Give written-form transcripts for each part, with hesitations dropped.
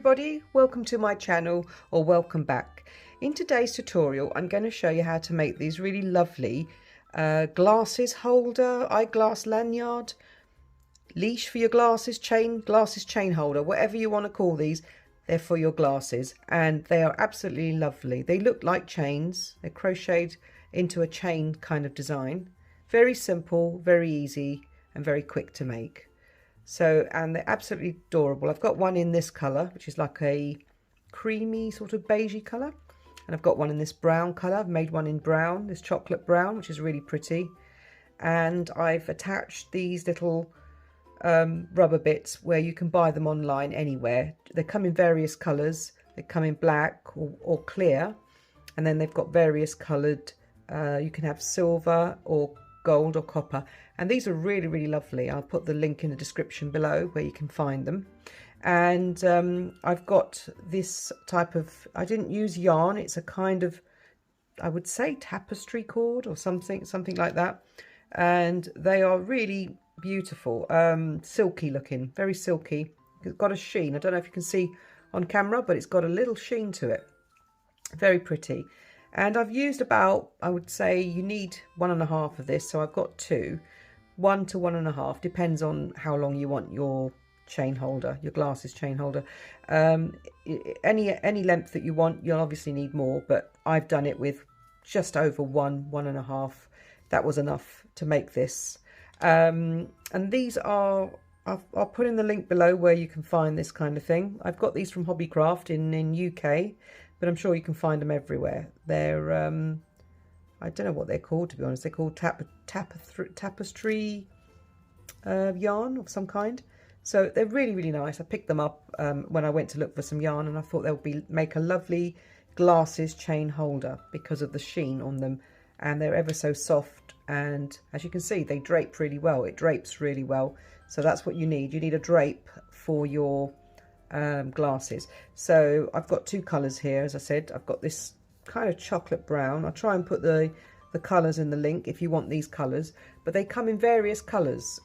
everybody, welcome to my channel or welcome back. In today's tutorial I'm going to show you how to make these really lovely glasses holder, eyeglass lanyard, leash for your glasses, chain holder, whatever you want to call these. They're for your glasses and they are absolutely lovely. They look like chains. They're crocheted into a chain kind of design. Very simple, very easy and very quick to make. So, and they're absolutely adorable. I've got one in this colour, which is like a creamy sort of beigey colour. And I've got one in this brown colour. I've made one in brown, this chocolate brown, which is really pretty. And I've attached these little rubber bits where you can buy them online anywhere. They come in various colours. They come in black or clear. And then they've got various coloured, you can have silver or gold or copper, and these are really, really lovely. I'll put the link in the description below where you can find them. And I've got this type of, I didn't use yarn, it's a kind of, I would say tapestry cord or something like that, and they are really beautiful, silky looking, very silky. It's got a sheen. I don't know if you can see on camera, but it's got a little sheen to it. Very pretty. And I've used about, I would say you need 1.5 of this, so I've got 2, 1 to 1.5, depends on how long you want your chain holder, your glasses chain holder. Any length that you want, you'll obviously need more, but I've done it with just over 1.5. That was enough to make this. And these are, I'll put in the link below where you can find this kind of thing. I've got these from Hobbycraft in UK. But I'm sure you can find them everywhere. They're, I don't know what they're called, to be honest. They're called tapestry yarn of some kind. So they're really, really nice. I picked them up when I went to look for some yarn, and I thought they'll make a lovely glasses chain holder because of the sheen on them. And they're ever so soft. And as you can see, they drape really well. It drapes really well. So that's what you need. You need a drape for your glasses. So I've got 2 colours here. As I said, I've got this kind of chocolate brown. I'll try and put the colours in the link if you want these colours, but they come in various colours,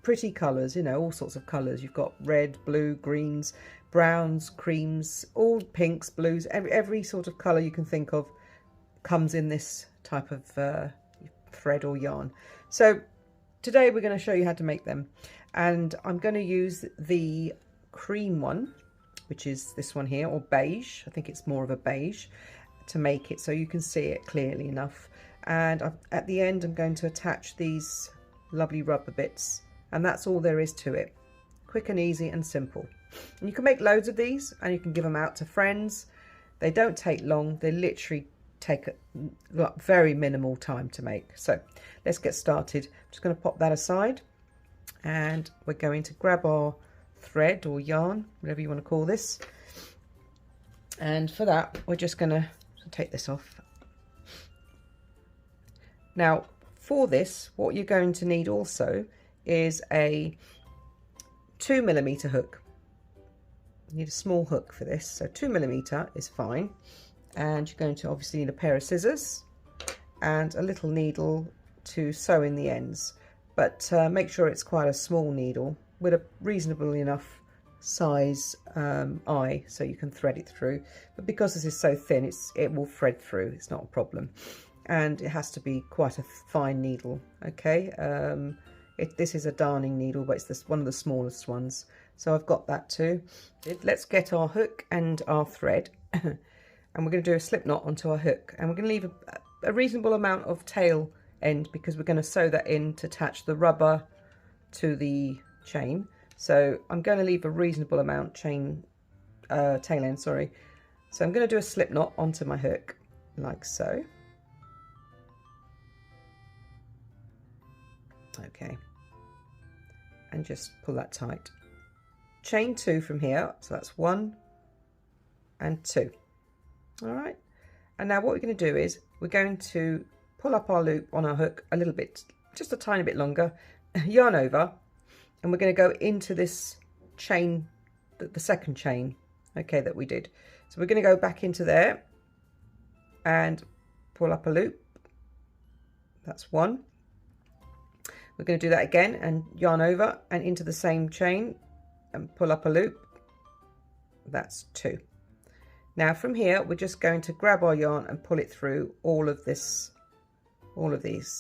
pretty colours, you know, all sorts of colours. You've got red, blue, greens, browns, creams, all pinks, blues, every sort of colour you can think of comes in this type of thread or yarn. So today we're going to show you how to make them, and I'm going to use the cream one, which is this one here, or beige. I think it's more of a beige, to make it so you can see it clearly enough. And at the end I'm going to attach these lovely rubber bits, and that's all there is to it. Quick and easy and simple. And you can make loads of these and you can give them out to friends. They don't take long. They literally take a very minimal time to make. So let's get started. I'm just going to pop that aside, and we're going to grab our thread or yarn, whatever you want to call this, and for that we're just going to take this off. Now for this, what you're going to need also is a 2mm hook. You need a small hook for this, so 2mm is fine. And you're going to obviously need a pair of scissors and a little needle to sew in the ends, but make sure it's quite a small needle with a reasonable enough size eye so you can thread it through. But because this is so thin, it will thread through, it's not a problem. And it has to be quite a fine needle, okay? This is a darning needle, but it's one of the smallest ones. So I've got that too. Let's get our hook and our thread and we're going to do a slip knot onto our hook, and we're going to leave a reasonable amount of tail end because we're going to sew that in to attach the rubber to the chain. So I'm going to leave a reasonable amount tail end, sorry. So I'm going to do a slip knot onto my hook like so. Okay, and just pull that tight. Chain 2 from here, so that's 1 and 2. All right, and now what we're going to do is we're going to pull up our loop on our hook a little bit, just a tiny bit longer, yarn over, and we're going to go into this chain, the second chain, okay, that we did. So we're going to go back into there and pull up a loop. That's 1. We're going to do that again and yarn over and into the same chain and pull up a loop. That's 2. Now from here we're just going to grab our yarn and pull it through all of these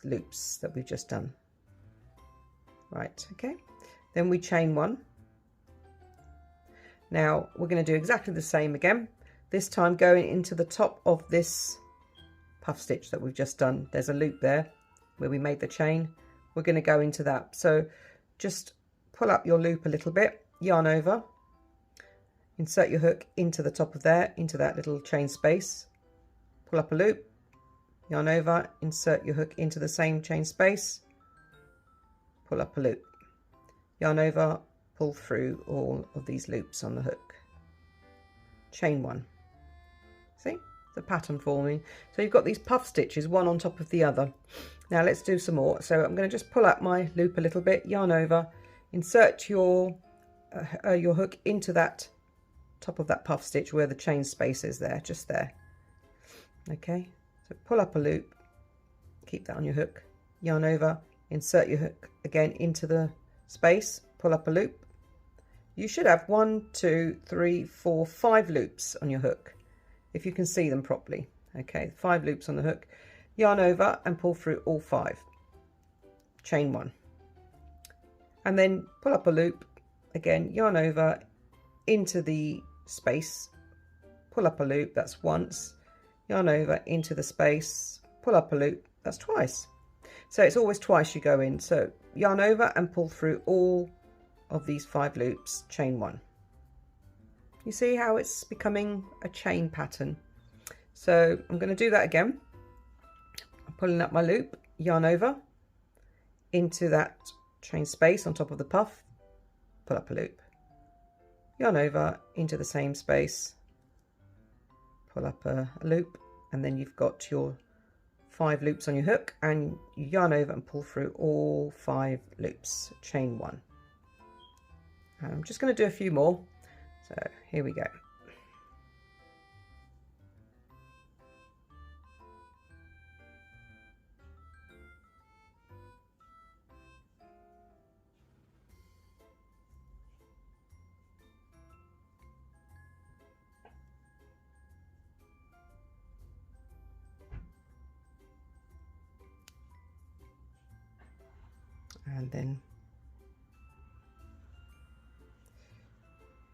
loops that we've just done. Right, okay, then we chain 1. Now we're going to do exactly the same again, this time going into the top of this puff stitch that we've just done. There's a loop there where we made the chain. We're going to go into that, so just pull up your loop a little bit, yarn over, insert your hook into the top of there, into that little chain space, pull up a loop, yarn over, insert your hook into the same chain space, pull up a loop, yarn over, pull through all of these loops on the hook, chain 1. See the pattern forming? So you've got these puff stitches, one on top of the other. Now let's do some more. So I'm going to just pull up my loop a little bit, yarn over, insert your hook into that top of that puff stitch where the chain space is there, just there. Okay, so pull up a loop, keep that on your hook, yarn over, insert your hook again into the space, pull up a loop. You should have 1, 2, 3, 4, 5 loops on your hook, if you can see them properly. Okay, 5 loops on the hook, yarn over and pull through all 5, chain 1, and then pull up a loop again, yarn over into the space, pull up a loop, that's once, yarn over into the space, pull up a loop, that's twice. So it's always twice you go in, so yarn over and pull through all of these 5 loops, chain 1. You see how it's becoming a chain pattern? So I'm going to do that again. I'm pulling up my loop, yarn over into that chain space on top of the puff, pull up a loop, yarn over into the same space, pull up a loop, and then you've got your 5 loops on your hook, and you yarn over and pull through all 5 loops, chain 1. And I'm just going to do a few more, so here we go. And then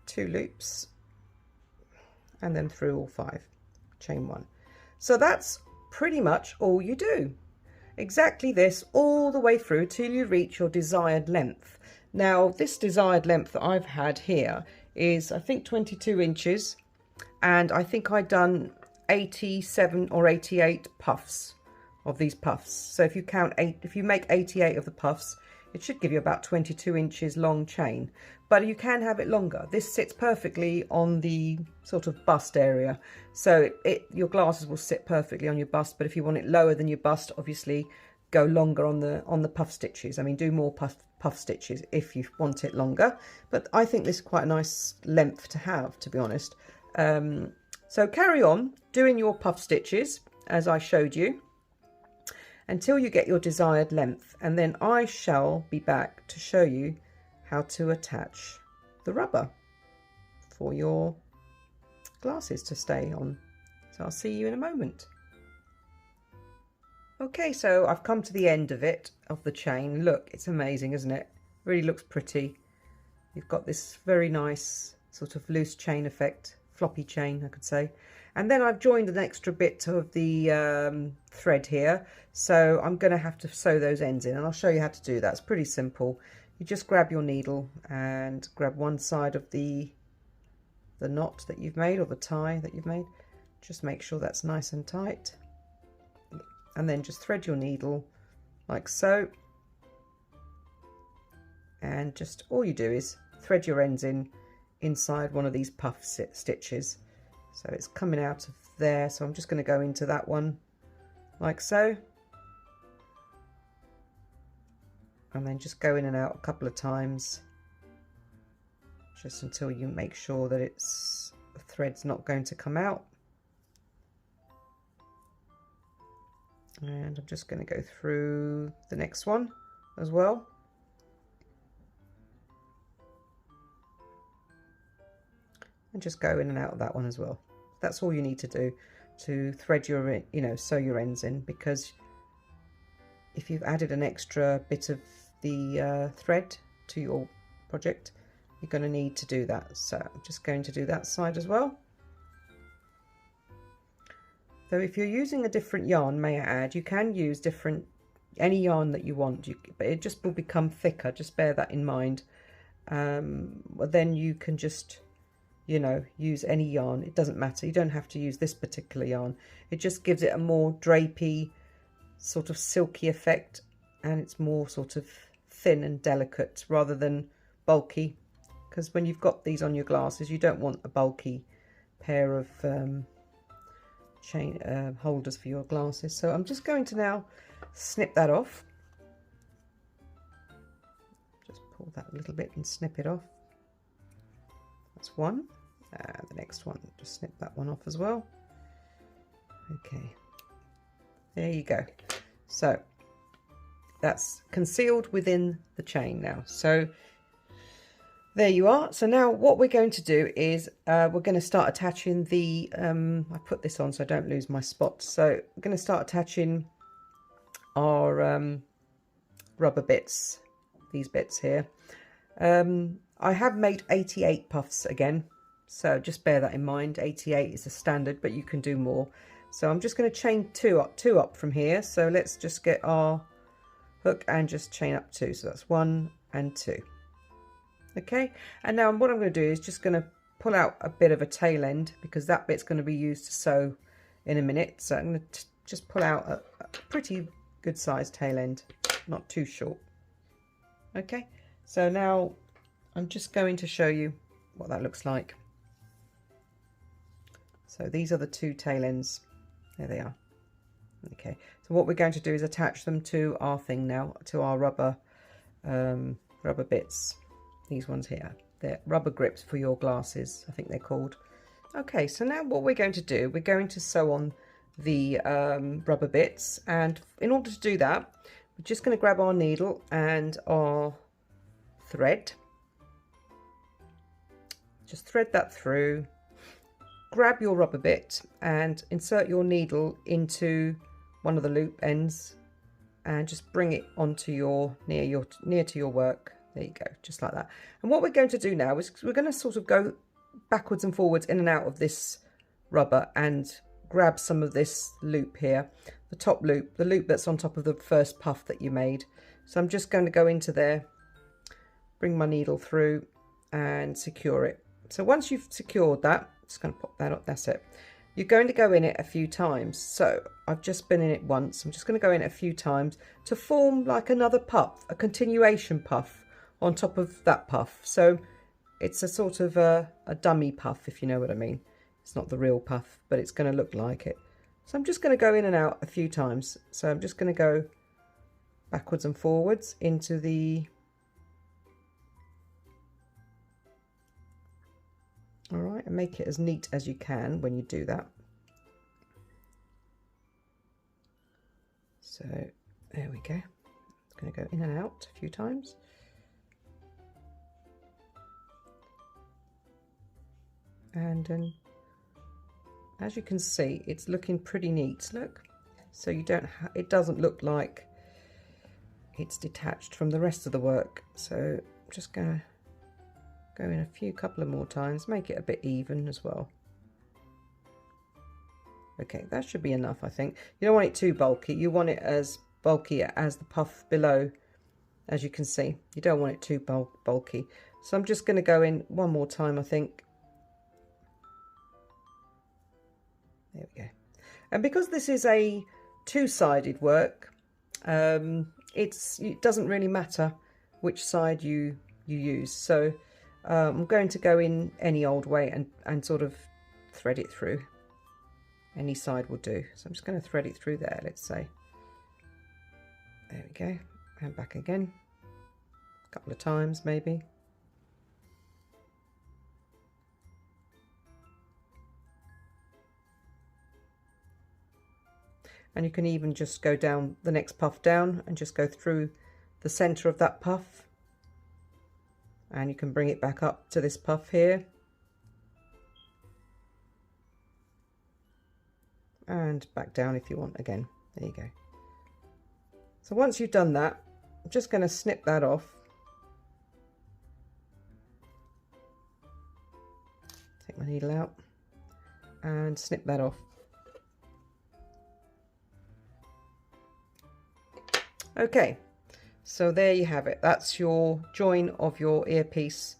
2 loops, and then through all 5, chain 1. So that's pretty much all you do. Exactly this all the way through till you reach your desired length. Now this desired length that I've had here is, I think, 22 inches, and I think I've done 87 or 88 puffs of these puffs. So if you count if you make 88 of the puffs, it should give you about 22 inches long chain, but you can have it longer. This sits perfectly on the sort of bust area, so your glasses will sit perfectly on your bust. But if you want it lower than your bust, obviously go longer on the puff stitches. I mean, do more puff stitches if you want it longer, but I think this is quite a nice length to have, to be honest. So carry on doing your puff stitches as I showed you until you get your desired length, and then I shall be back to show you how to attach the rubber for your glasses to stay on. So I'll see you in a moment. Okay, so I've come to the end of it, of the chain. Look, it's amazing, isn't it? Really looks pretty. You've got this very nice sort of loose chain effect, floppy chain, I could say. And then I've joined an extra bit of the thread here, so I'm going to have to sew those ends in, and I'll show you how to do that. It's pretty simple. You just grab your needle and grab one side of the knot that you've made, or the tie that you've made. Just make sure that's nice and tight, and then just thread your needle like so, and just all you do is thread your ends inside one of these puff stitches. So it's coming out of there, so I'm just going to go into that one like so, and then just go in and out a couple of times, just until you make sure that the thread's not going to come out. And I'm just going to go through the next one as well. and just go in and out of that one as well. That's all you need to do to thread your, sew your ends in, because if you've added an extra bit of the thread to your project, you're going to need to do that. So I'm just going to do that side as well. So if you're using a different yarn, may I add, you can use any yarn that you want, but it just will become thicker. Just bear that in mind. Then you can just, use any yarn. It doesn't matter. You don't have to use this particular yarn. It just gives it a more drapey, sort of silky effect, and it's more sort of thin and delicate rather than bulky, because when you've got these on your glasses, you don't want a bulky pair of chain holders for your glasses. So I'm just going to now snip that off. Just pull that a little bit and snip it off. That's one. And the next one, just snip that one off as well. Okay, there you go. So that's concealed within the chain now. So there you are. So now what we're going to do is we're going to start attaching the I put this on so I don't lose my spot. So we're going to start attaching our rubber bits, these bits here. I have made 88 puffs again, so just bear that in mind. 88 is the standard, but you can do more. So I'm just going to chain two up from here. So let's just get our hook and just chain up 2. So that's 1 and 2. Okay, and now what I'm going to do is just going to pull out a bit of a tail end, because that bit's going to be used to sew in a minute. So I'm going to just pull out a pretty good sized tail end, not too short. Okay, so now I'm just going to show you what that looks like. So these are the 2 tail ends. There they are. Okay, so what we're going to do is attach them to our thing now, to our rubber bits. These ones here, they're rubber grips for your glasses, I think they're called. Okay, so now what we're going to do, we're going to sew on the rubber bits, and in order to do that, we're just going to grab our needle and our thread. Just thread that through, grab your rubber bit and insert your needle into one of the loop ends and just bring it onto your near to your work. There you go, just like that. And what we're going to do now is we're going to sort of go backwards and forwards in and out of this rubber and grab some of this loop here, the top loop, the loop that's on top of the first puff that you made. So I'm just going to go into there, bring my needle through and secure it. So once you've secured that, just going to pop that up, that's it. You're going to go in it a few times. So I've just been in it once. I'm just going to go in it a few times to form like another puff, a continuation puff on top of that puff. So it's a sort of a dummy puff, if you know what I mean. It's not the real puff, but it's going to look like it. So I'm just going to go in and out a few times. So I'm just going to go backwards and forwards into the... All right, and make it as neat as you can when you do that. So there we go. It's going to go in and out a few times. And as you can see, it's looking pretty neat. Look, so you don't it doesn't look like it's detached from the rest of the work. So I'm just going to go in a couple of more times, make it a bit even as well. Okay, that should be enough, I think. You don't want it too bulky. You want it as bulky as the puff below, as you can see. You don't want it too bulky. So I'm just going to go in one more time, I think. There we go. And because this is a two-sided work, it doesn't really matter which side you use. So I'm going to go in any old way and sort of thread it through. Any side will do. So I'm just going to thread it through there, let's say. There we go. And back again. A couple of times maybe. And you can even just go down the next puff down and just go through the center of that puff. And you can bring it back up to this puff here. and back down if you want again. There you go. So once you've done that, I'm just going to snip that off. Take my needle out and snip that off. Okay, so there you have it. That's your join of your earpiece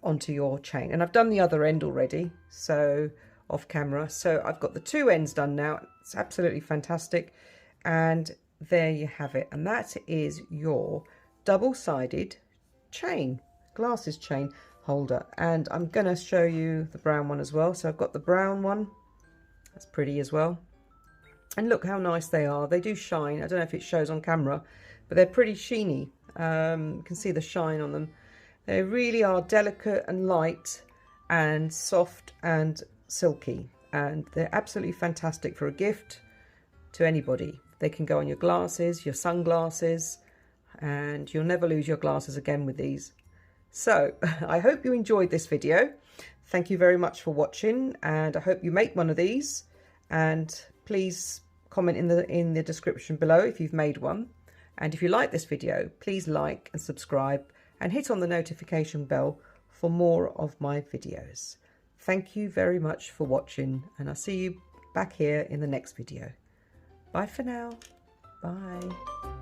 onto your chain, and I've done the other end already, so off camera. So I've got the two ends done now. It's absolutely fantastic, and there you have it. And that is your double-sided chain, glasses chain holder. And I'm going to show you the brown one as well. So I've got the brown one. That's pretty as well. And look how nice they are. They do shine. I don't know if it shows on camera, but they're pretty sheeny. You can see the shine on them. They really are delicate and light and soft and silky. And they're absolutely fantastic for a gift to anybody. They can go on your glasses, your sunglasses, and you'll never lose your glasses again with these. So I hope you enjoyed this video. Thank you very much for watching, and I hope you make one of these. And please comment in the description below if you've made one. And if you like this video, please like and subscribe and hit on the notification bell for more of my videos. Thank you very much for watching, and I'll see you back here in the next video. Bye for now. Bye.